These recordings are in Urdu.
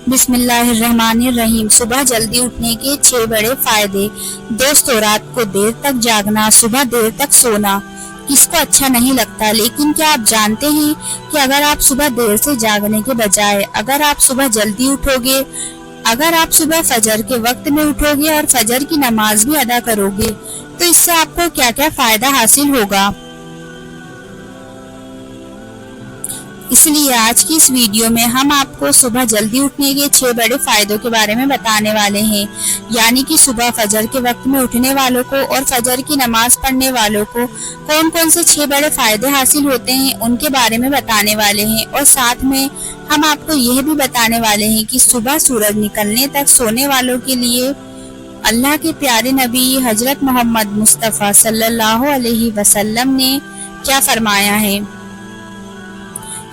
بسم اللہ الرحمن الرحیم۔ صبح جلدی اٹھنے کے 6 بڑے فائدے۔ دوستو، رات کو دیر تک جاگنا، صبح دیر تک سونا کس کو اچھا نہیں لگتا، لیکن کیا آپ جانتے ہیں کہ اگر آپ صبح دیر سے جاگنے کے بجائے اگر آپ صبح جلدی اٹھو گے، اگر آپ صبح فجر کے وقت میں اٹھو گے اور فجر کی نماز بھی ادا کرو گے تو اس سے آپ کو کیا کیا فائدہ حاصل ہوگا۔ اس لیے آج کی اس ویڈیو میں ہم آپ کو صبح جلدی اٹھنے کے 6 بڑے فائدوں کے بارے میں بتانے والے ہیں، یعنی کہ صبح فجر کے وقت میں اٹھنے والوں کو اور فجر کی نماز پڑھنے والوں کو کون کون سے 6 بڑے فائدے حاصل ہوتے ہیں ان کے بارے میں بتانے والے ہیں، اور ساتھ میں ہم آپ کو یہ بھی بتانے والے ہیں کہ صبح سورج نکلنے تک سونے والوں کے لیے اللہ کے پیارے نبی حضرت محمد مصطفیٰ صلی اللہ علیہ وسلم نے کیا فرمایا ہے۔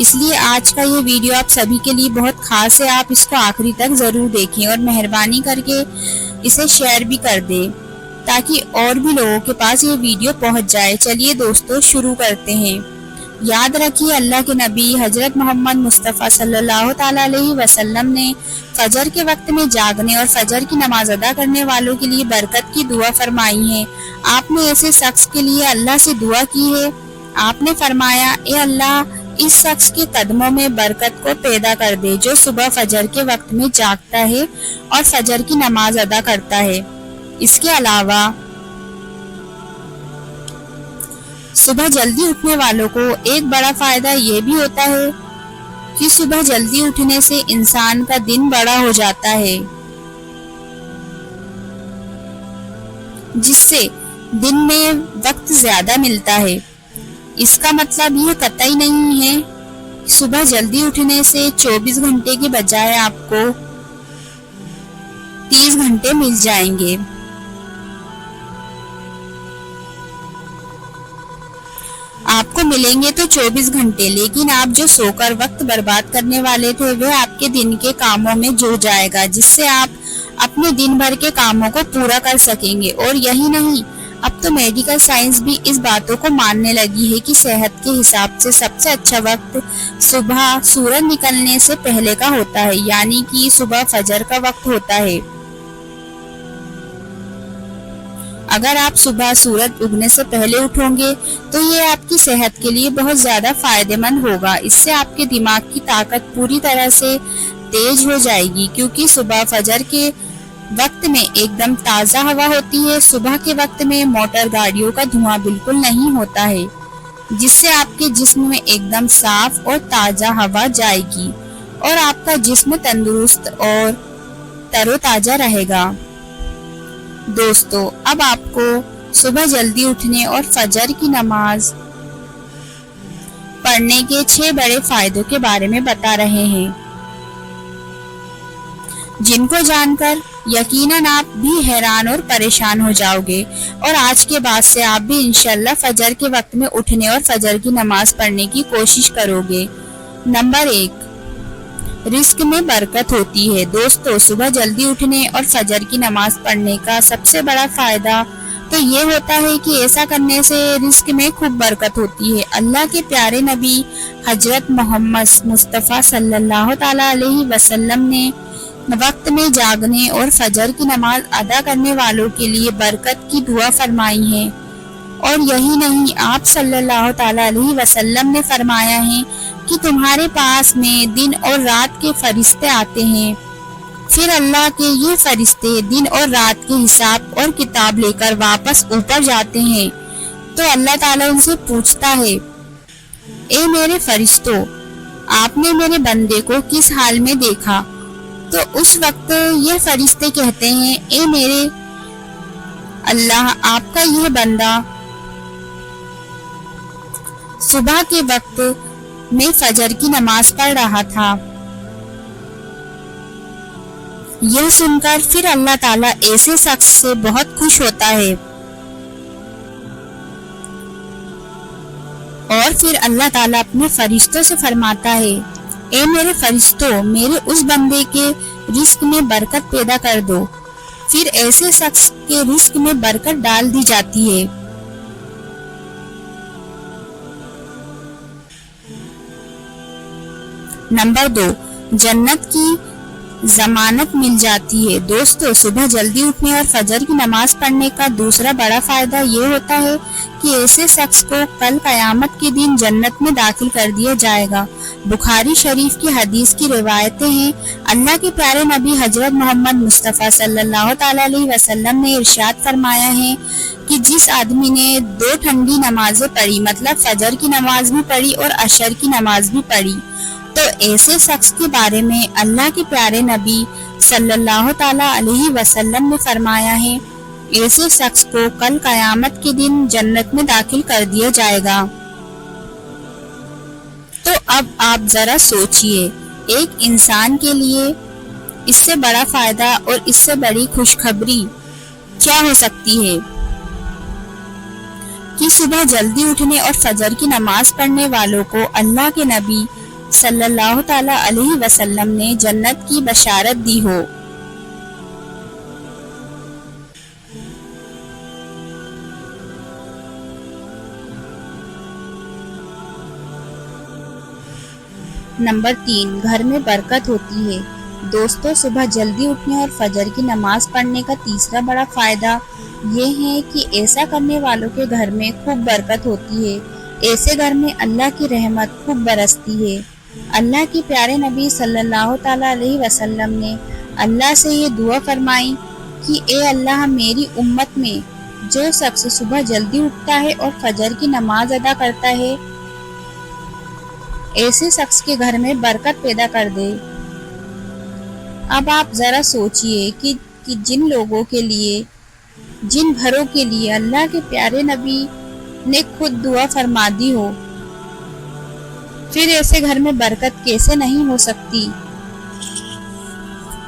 اس لیے آج کا یہ ویڈیو آپ سبھی کے لیے بہت خاص ہے، آپ اس کو آخری تک ضرور دیکھیں اور مہربانی کر کے اسے شیئر بھی کر دیں تاکہ اور بھی لوگوں کے پاس یہ ویڈیو پہنچ جائے۔ چلیے دوستو شروع کرتے ہیں۔ یاد رکھیے، اللہ کے نبی حضرت محمد مصطفیٰ صلی اللہ تعالیٰ علیہ وسلم نے فجر کے وقت میں جاگنے اور فجر کی نماز ادا کرنے والوں کے لیے برکت کی دعا فرمائی ہے۔ آپ نے ایسے شخص کے لیے اللہ سے دعا کی ہے۔ آپ نے فرمایا، اے اللہ، اس شخص کے قدموں میں برکت کو پیدا کر دے جو صبح فجر کے وقت میں جاگتا ہے اور فجر کی نماز ادا کرتا ہے۔ اس کے علاوہ صبح جلدی اٹھنے والوں کو ایک بڑا فائدہ یہ بھی ہوتا ہے کہ صبح جلدی اٹھنے سے انسان کا دن بڑا ہو جاتا ہے، جس سے دن میں وقت زیادہ ملتا ہے۔ اس کا مطلب یہ قطعی نہیں ہے کہ صبح جلدی اٹھنے سے 24 گھنٹے کے بجائے آپ کو 30 گھنٹے مل جائیں گے۔ آپ کو ملیں گے تو 24 گھنٹے، لیکن آپ جو سو کر وقت برباد کرنے والے تھے وہ آپ کے دن کے کاموں میں جڑ جائے گا، جس سے آپ اپنے دن بھر کے کاموں کو پورا کر سکیں گے۔ اور یہی نہیں، اب تو میڈیکل سائنس بھی اس باتوں کو ماننے لگی ہے کہ صحت کے حساب سے سب سے اچھا وقت صبح سورج نکلنے سے پہلے کا ہوتا ہے، یعنی کہ صبح فجر کا وقت ہوتا ہے۔ اگر آپ صبح سورج اگنے سے پہلے اٹھوں گے تو یہ آپ کی صحت کے لیے بہت زیادہ فائدہ مند ہوگا۔ اس سے آپ کے دماغ کی طاقت پوری طرح سے تیز ہو جائے گی، کیونکہ صبح فجر کے وقت میں ایک دم تازہ ہوا ہوتی ہے۔ صبح کے وقت میں موٹر گاڑیوں کا دھواں بالکل نہیں ہوتا ہے، جس سے آپ کے جسم میں ایک دم صاف اور تازہ ہوا جائے گی اور آپ کا جسم تندرست اور تر و تازہ رہے گا۔ دوستو، اب آپ کو صبح جلدی اٹھنے اور فجر کی نماز پڑھنے کے 6 بڑے فائدوں کے بارے میں بتا رہے ہیں، جن کو جان کر یقیناً آپ بھی حیران اور پریشان ہو جاؤ گے، اور آج کے بعد سے آپ بھی انشاءاللہ فجر کے وقت میں اٹھنے اور فجر کی نماز پڑھنے کی کوشش کرو گے۔ نمبر 1، رزق میں برکت ہوتی ہے۔ دوستو، صبح جلدی اٹھنے اور فجر کی نماز پڑھنے کا سب سے بڑا فائدہ تو یہ ہوتا ہے کہ ایسا کرنے سے رزق میں خوب برکت ہوتی ہے۔ اللہ کے پیارے نبی حضرت محمد مصطفیٰ صلی اللہ تعالیٰ علیہ وسلم نے وقت میں جاگنے اور فجر کی نماز ادا کرنے والوں کے لیے برکت کی دعا فرمائی ہے۔ اور یہی نہیں، آپ صلی اللہ تعالیٰ علیہ وسلم نے فرمایا ہے کہ تمہارے پاس میں دن اور رات کے فرشتے آتے ہیں، پھر اللہ کے یہ فرشتے دن اور رات کے حساب اور کتاب لے کر واپس اوپر جاتے ہیں تو اللہ تعالیٰ ان سے پوچھتا ہے، اے میرے فرشتوں، آپ نے میرے بندے کو کس حال میں دیکھا؟ تو اس وقت یہ فرشتے کہتے ہیں، اے میرے اللہ، آپ کا یہ بندہ صبح کے وقت میں فجر کی نماز پڑھ رہا تھا۔ یہ سن کر پھر اللہ تعالیٰ ایسے شخص سے بہت خوش ہوتا ہے، اور پھر اللہ تعالیٰ اپنے فرشتوں سے فرماتا ہے، اے میرے فرشتوں، میرے اس بندے کے رزق میں برکت پیدا کر دو۔ پھر ایسے شخص کے رزق میں برکت ڈال دی جاتی ہے۔ نمبر 2، جنت کی ضمانت مل جاتی ہے۔ دوستو، صبح جلدی اٹھنے اور فجر کی نماز پڑھنے کا دوسرا بڑا فائدہ یہ ہوتا ہے کہ ایسے شخص کو کل قیامت کے دن جنت میں داخل کر دیا جائے گا۔ بخاری شریف کی حدیث کی روایتیں ہیں، اللہ کے پیارے نبی حضرت محمد مصطفیٰ صلی اللہ تعالیٰ علیہ وسلم نے ارشاد فرمایا ہے کہ جس آدمی نے 2 ٹھنڈی نمازیں پڑھی، مطلب فجر کی نماز بھی پڑھی اور عشر کی نماز بھی پڑھی، تو ایسے شخص کے بارے میں اللہ کے پیارے نبی صلی اللہ تعالیٰ علیہ وسلم نے فرمایا ہے، ایسے شخص کو کل قیامت کے دن جنت میں داخل کر دیا جائے گا۔ تو اب آپ ذرا سوچئے، ایک انسان کے لیے اس سے بڑا فائدہ اور اس سے بڑی خوشخبری کیا ہو سکتی ہے کہ صبح جلدی اٹھنے اور فجر کی نماز پڑھنے والوں کو اللہ کے نبی صلی اللہ تعالیٰ علیہ وسلم نے جنت کی بشارت دی ہو۔ نمبر 3، گھر میں برکت ہوتی ہے۔ دوستو، صبح جلدی اٹھنے اور فجر کی نماز پڑھنے کا تیسرا بڑا فائدہ یہ ہے کہ ایسا کرنے والوں کے گھر میں خوب برکت ہوتی ہے۔ ایسے گھر میں اللہ کی رحمت خوب برستی ہے۔ اللہ کے پیارے نبی صلی اللہ تعالیٰ علیہ وسلم نے اللہ سے یہ دعا فرمائی کہ اے اللہ، میری امت میں جو شخص صبح جلدی اٹھتا ہے اور فجر کی نماز ادا کرتا ہے، ایسے شخص کے گھر میں برکت پیدا کر دے۔ اب آپ ذرا سوچئے کہ جن لوگوں کے لیے، جن گھروں کے لیے اللہ کے پیارے نبی نے خود دعا فرما دی ہو، پھر ایسے گھر میں برکت کیسے نہیں ہو سکتی؟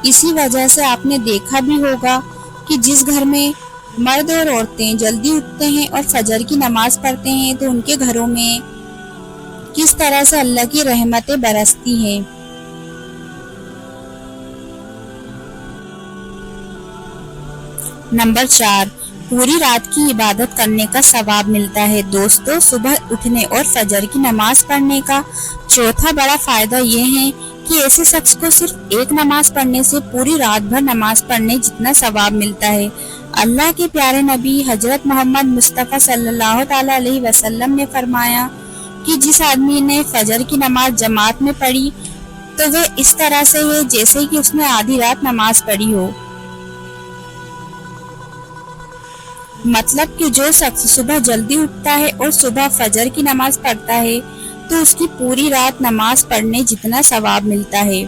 اسی وجہ سے آپ نے دیکھا بھی ہوگا کہ جس گھر میں مرد اور عورتیں جلدی اٹھتے ہیں اور فجر کی نماز پڑھتے ہیں تو ان کے گھروں میں کس طرح سے اللہ کی رحمتیں برستی ہیں۔ نمبر 4، پوری رات کی عبادت کرنے کا ثواب ملتا ہے۔ دوستو، صبح اٹھنے اور فجر کی نماز پڑھنے کا چوتھا بڑا فائدہ یہ ہے کہ ایسے شخص کو صرف ایک نماز پڑھنے سے پوری رات بھر نماز پڑھنے جتنا ثواب ملتا ہے۔ اللہ کے پیارے نبی حضرت محمد مصطفیٰ صلی اللہ تعالیٰ علیہ وسلم نے فرمایا کہ جس آدمی نے فجر کی نماز جماعت میں پڑھی تو وہ اس طرح سے ہے جیسے کہ اس نے آدھی رات نماز پڑھی ہو۔ مطلب کہ جو شخص صبح جلدی اٹھتا ہے اور صبح فجر کی نماز پڑھتا ہے تو اس کی پوری رات نماز پڑھنے جتنا ثواب ملتا ہے۔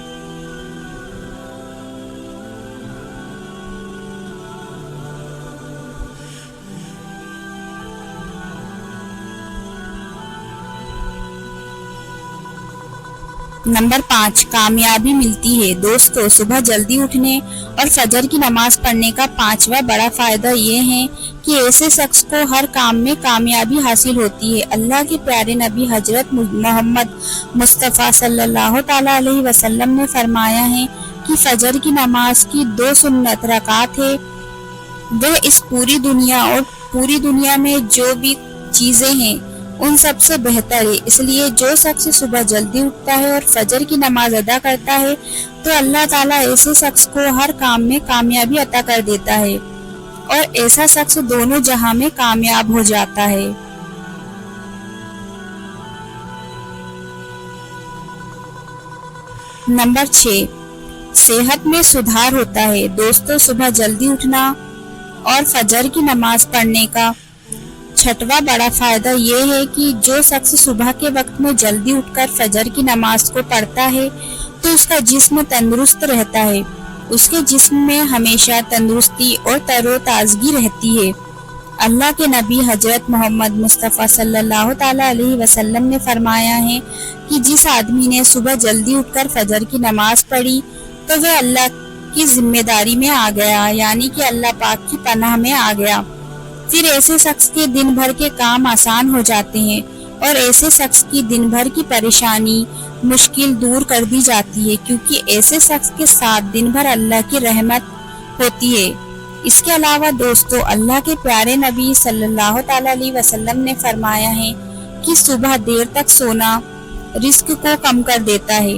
نمبر 5، کامیابی ملتی ہے۔ دوستو، صبح جلدی اٹھنے اور فجر کی نماز پڑھنے کا 5واں بڑا فائدہ یہ ہے کہ ایسے شخص کو ہر کام میں کامیابی حاصل ہوتی ہے۔ اللہ کے پیارے نبی حضرت محمد مصطفیٰ صلی اللہ تعالیٰ علیہ وسلم نے فرمایا ہے کہ فجر کی نماز کی 2 سنت رکعات ہے، وہ اس پوری دنیا میں جو بھی چیزیں ہیں ان سب سے بہتر ہے۔ اس لیے جو شخص صبح جلدی اٹھتا ہے اور فجر کی نماز ادا کرتا ہے تو اللہ تعالیٰ ایسے شخص کو ہر کام میں کامیابی عطا کر دیتا ہے اور ایسا شخص دونوں جہاں میں کامیاب ہو جاتا ہے۔ نمبر 6، صحت میں سدھار ہوتا ہے۔ دوستو، صبح جلدی اٹھنا اور فجر کی نماز پڑھنے کا 6واں بڑا فائدہ یہ ہے کہ جو شخص صبح کے وقت میں جلدی اٹھ کر فجر کی نماز کو پڑھتا ہے تو اس کا جسم تندرست رہتا ہے، اس کے جسم میں ہمیشہ تندرستی اور تر و تازگی رہتی ہے۔ اللہ کے نبی حضرت محمد مصطفیٰ صلی اللہ تعالیٰ علیہ وسلم نے فرمایا ہے کہ جس آدمی نے صبح جلدی اٹھ کر فجر کی نماز پڑھی تو وہ اللہ کی ذمہ داری میں آ گیا، یعنی کہ اللہ پاک کی پناہ میں آ گیا۔ پھر ایسے شخص کے دن بھر کے کام آسان ہو جاتے ہیں اور ایسے شخص کی دن بھر کی پریشانی مشکل دور کر دی جاتی ہے، کیونکہ ایسے شخص کے ساتھ دن بھر اللہ کی رحمت ہوتی ہے۔ اس کے علاوہ دوستو، اللہ کے پیارے نبی صلی اللہ تعالیٰ علیہ وسلم نے فرمایا ہے کہ صبح دیر تک سونا رزق کو کم کر دیتا ہے۔